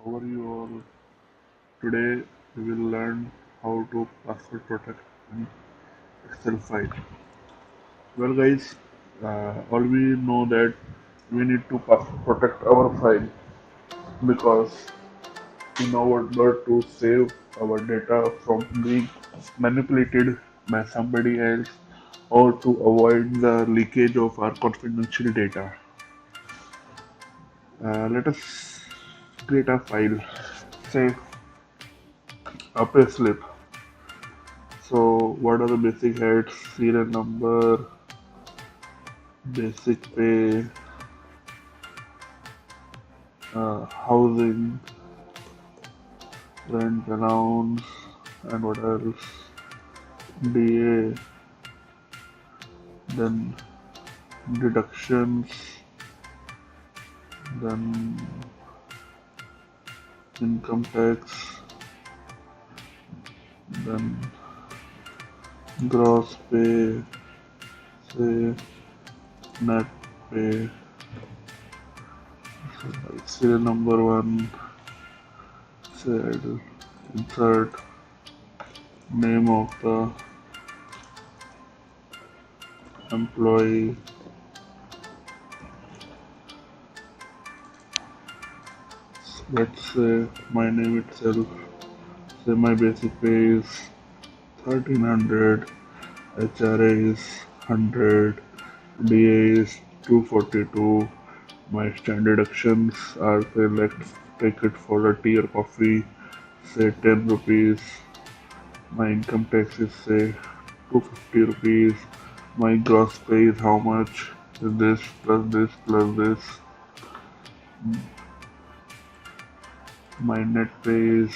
How are you all? Today we will learn how to password protect an Excel file. Well, guys, all we know that we need to password protect our file because in order to save our data from being manipulated by somebody else or to avoid the leakage of our confidential data. Let us create a file, say a payslip. So what are the basic heads? Serial number, basic pay, housing, rent allowance, and what else? DA, then deductions, then income tax, then gross pay, say net pay. So like serial number one, say I'll insert name of the employee. Let's say my name itself. Say my basic pay is 1300, HRA is 100, DA is 242. My standard deductions are, say, let's take it for a tea or coffee, say 10 rupees. My income tax is, say, 250 rupees. My gross pay is how much? This plus this plus this. My net pay is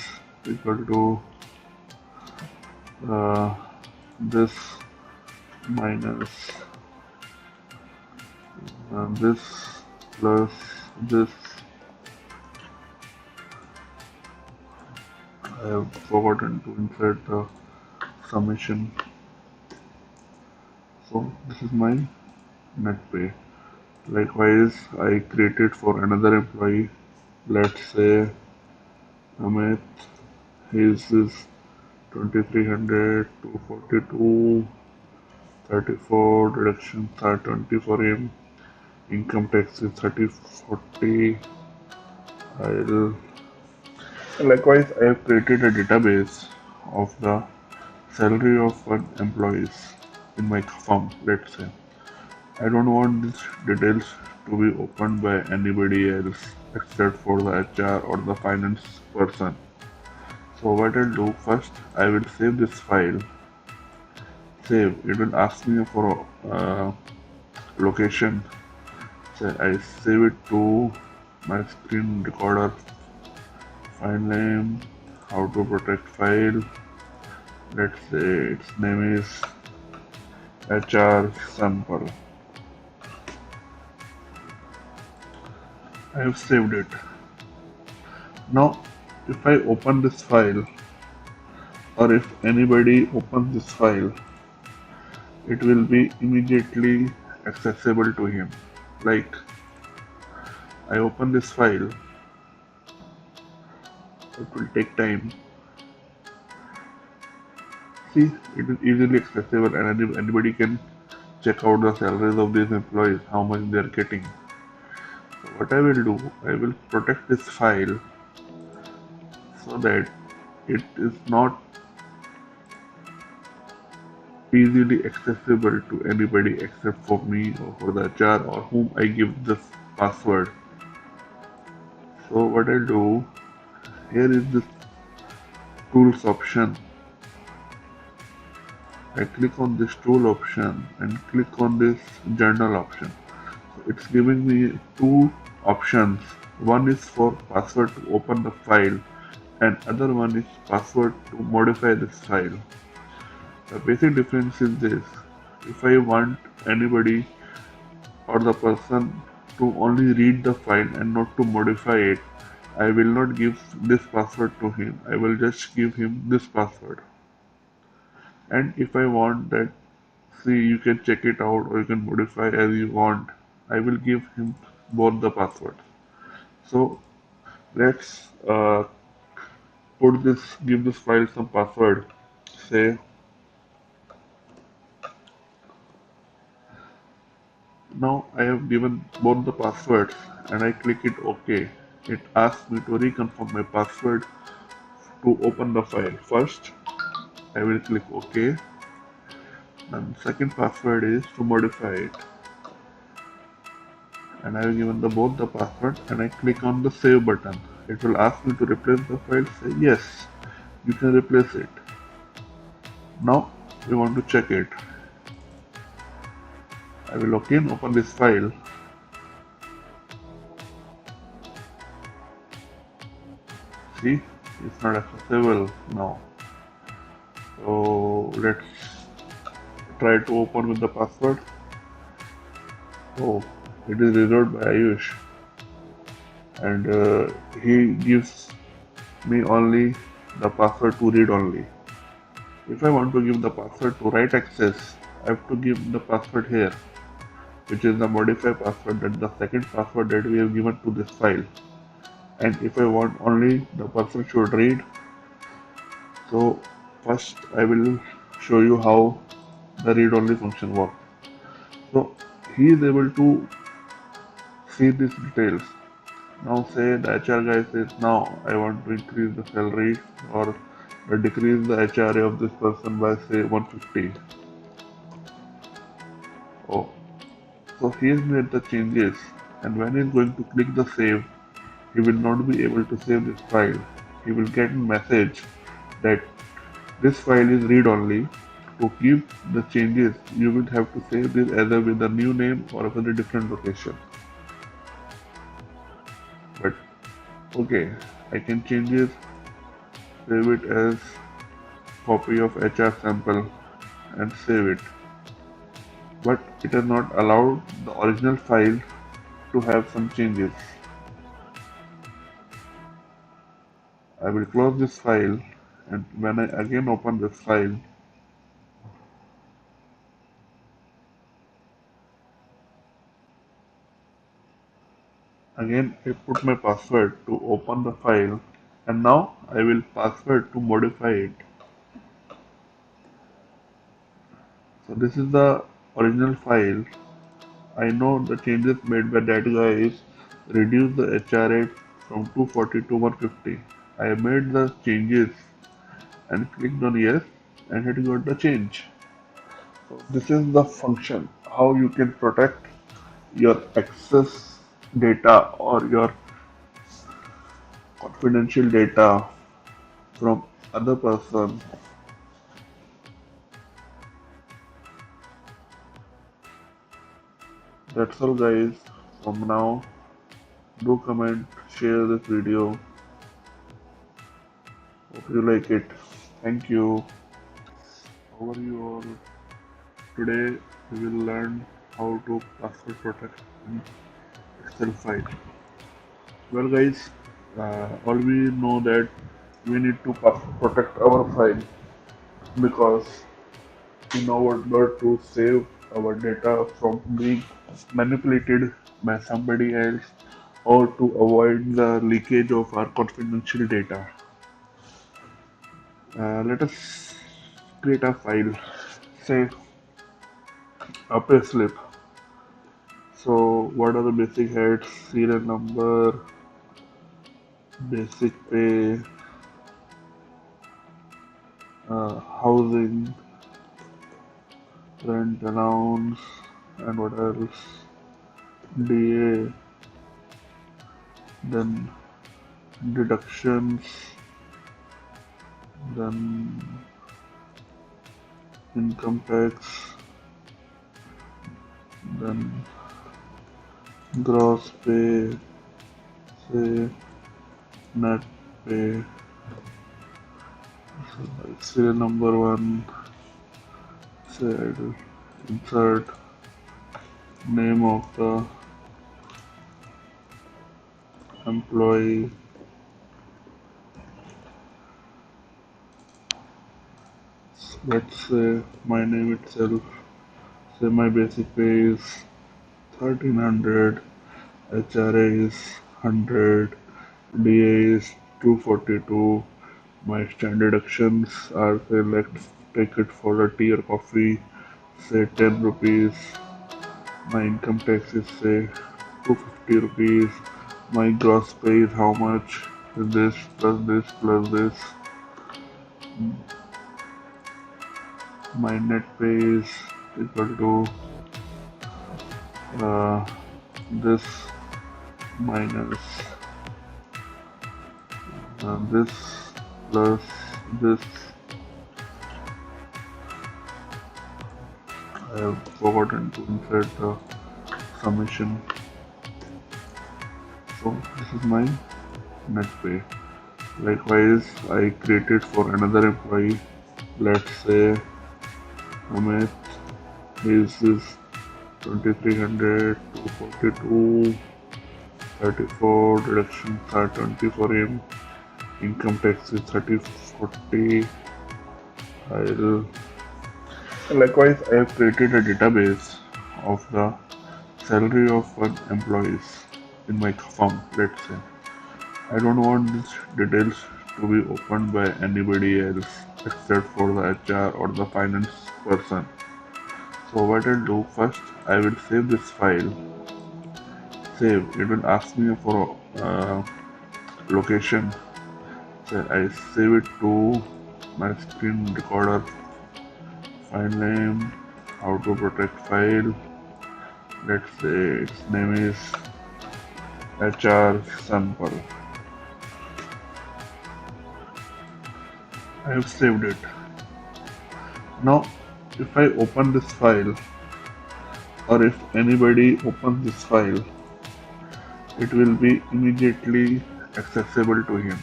equal to uh, this minus this plus this. I have forgotten to insert the summation. So this is my net pay. Likewise, I created for another employee. Let's say Amit. His is 2300, 242, 34. Deductions are 20 for him. Income tax is 3040. I'll Likewise, I have created a database of the salary of one employees in my firm, let's say. I don't want these details to be opened by anybody else except for the HR or the finance person. So what I'll do first, I will save this file. Save. It will ask me for location. Say I save it to my screen recorder. File name. How to protect file. Let's say its name is HR sample. I have saved it. Now, if I open this file, or if anybody opens this file, it will be immediately accessible to him. Like, I open this file, it will take time. See, it is easily accessible and anybody can check out the salaries of these employees, how much they are getting. So what I will do, I will protect this file so that it is not easily accessible to anybody except for me or for the HR or whom I give this password. So what I'll do, here is this tools option. I click on this tool option and click on this journal option. So it's giving me two options. One is for password to open the file and other one is password to modify this file. The basic difference is this. If I want anybody or the person to only read the file and not to modify it, I will not give this password to him. I will just give him this password. And if I want that, see, you can check it out or you can modify as you want, I will give him both the passwords. So Let's give this file some password. Say, now I have given both the passwords and I click it OK. It asks me to reconfirm my password to open the file. First, I will click OK. And second password is to modify it. And I have given both the password and I click on the save button. It will ask me to replace the file. Say yes, you can replace it. Now we want to check it. I will again open this file. See, it's not accessible now. So let's try to open with the password. Oh, it is resolved by Ayush, and he gives me only the password to read only. If I want to give the password to write access, I have to give the password here, which is the modify password, that the second password that we have given to this file. And if I want only the person should read, so first I will show you how the read only function works. So he is able to see these details. Now say the HR guy says, now I want to increase the salary or decrease the HRA of this person by say 150. Oh, so he has made the changes, and when he is going to click the save, he will not be able to save this file. He will get a message that this file is read only. To give the changes, you will have to save this either with a new name or with a different location. But okay, I can change it, save it as copy of HR sample and save it. But it has not allowed the original file to have some changes. I will close this file, and when I again open this file, again I put my password to open the file, and now I will password to modify it. So this is the original file. I know the changes made by that guy is reduce the HRA from 240 to 150. I made the changes and clicked on yes, and it got the change. So this is the function how you can protect your access data or your confidential data from other person. That's all guys from now. Do comment, share this video. Hope you like it. Thank you. How are you all? Today we will learn how to password protect an Excel file. Well guys, all we know that we need to password protect our file because in order to save our data from being manipulated by somebody else or to avoid the leakage of our confidential data. Let us create a file, say a payslip. So what are the basic heads? Serial number, basic pay, housing, rent allowance, and what else? DA, then deductions, then income tax, then gross pay, say net pay, so like serial number one, say I will insert name of the employee, let's say my name itself, say my basic pay is 1300, HRA is 100, DA is 242. My standard actions are say let's take it for a tea or coffee, say 10 rupees. My income tax is say 250 rupees. My gross pay is how much? This plus this plus this. My net pay is equal to uh, this minus this plus this. I have forgotten to insert the summation. So this is my net pay. Likewise, I created for another employee. Let's say Amit, his is 2300, 242, 34, deductions are 20 for him, income tax is 3040. I'll Likewise, I have created a database of the salary of one employees in my firm, let's say. I don't want these details to be opened by anybody else except for the HR or the finance person. So what I'll do first, I will save this file. Save. It will ask me for location. So I save it to my screen recorder. File name. How to protect file. Let's say its name is HR sample. I have saved it. Now, if I open this file, or if anybody opens this file, it will be immediately accessible to him.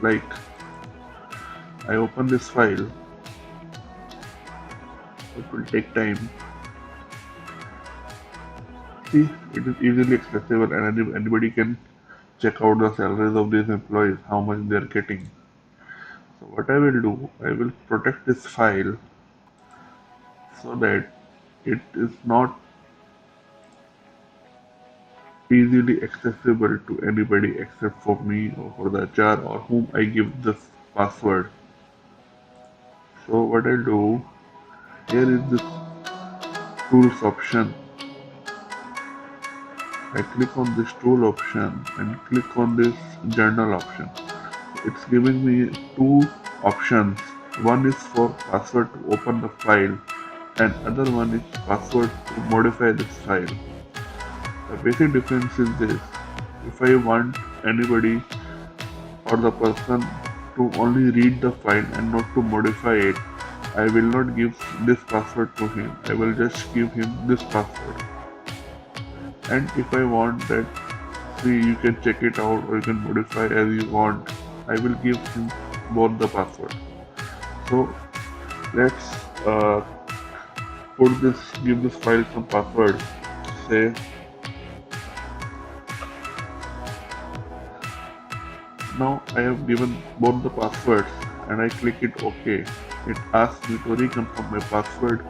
Like, I open this file, it will take time. See, it is easily accessible and anybody can check out the salaries of these employees, how much they are getting. So what I will do, I will protect this file so that it is not easily accessible to anybody except for me or for the HR or whom I give this password. So what I'll do, here is this tools option. I click on this tool option and click on this journal option. It's giving me two options. One is for password to open the file and other one is password to modify this file. The basic difference is this. If I want anybody or the person to only read the file and not to modify it, I will not give this password to him. I will just give him this password. And if I want that, see, you can check it out or you can modify as you want, I will give him both the password. So let's give this file some password. Say now I have given both the passwords and I click it OK. It asks me to reconfirm my password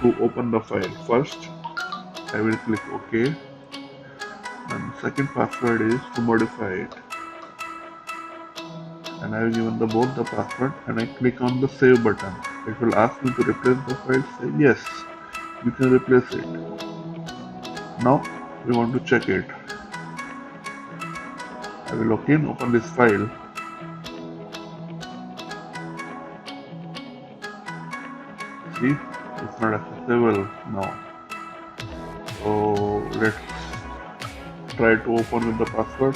to open the file. First, I will click OK, and second password is to modify it. And I have given both the password and I click on the save button. It will ask me to replace the file. Say yes, you can replace it. Now we want to check it. I will again open this file. See, it's not accessible now. So let's try to open with the password.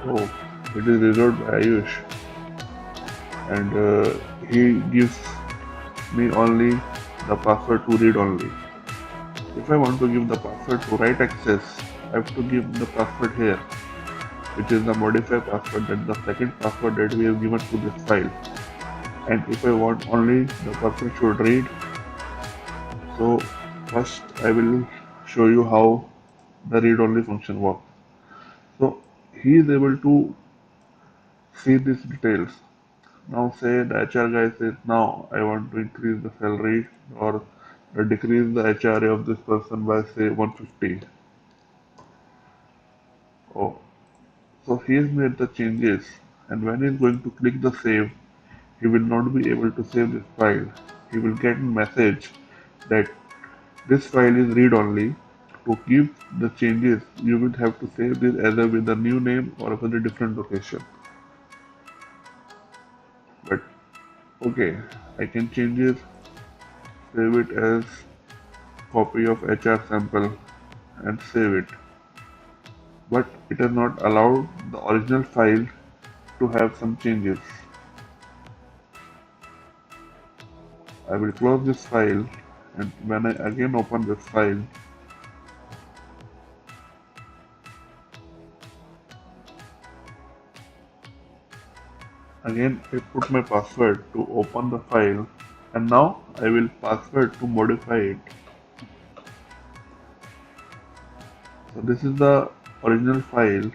Oh, it is resolved by Ayush, and he gives me only the password to read only. If I want to give the password to write access, I have to give the password here, which is the modify password, that the second password that we have given to this file. And if I want only the person should read, so first I will show you how the read only function works. So he is able to see these details. Now say the HR guy says, now I want to increase the salary or decrease the HRA of this person by say 150. Oh, So he has made the changes, and when he is going to click the save, he will not be able to save this file. He will get a message that this file is read only. To keep the changes, you will have to save this either with a new name or with a different location. But okay, I can change it, save it as copy of HR sample and save it. But it has not allowed the original file to have some changes. I will close this file, and when I again open this file, again I put my password to open the file, and now I will password to modify it. So this is the original file.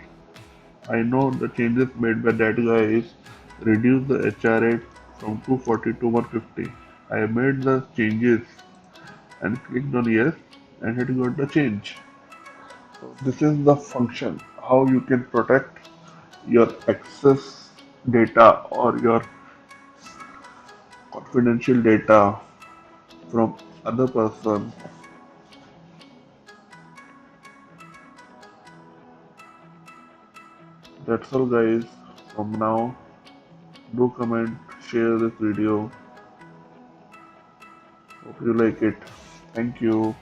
I know the changes made by that guy is reduce the HR rate from 240 to 150. I made the changes and clicked on yes, and it got the change. So this is the function how you can protect your access data or your confidential data from other person. That's all guys. From now, do comment, share this video. Hope you like it. Thank you.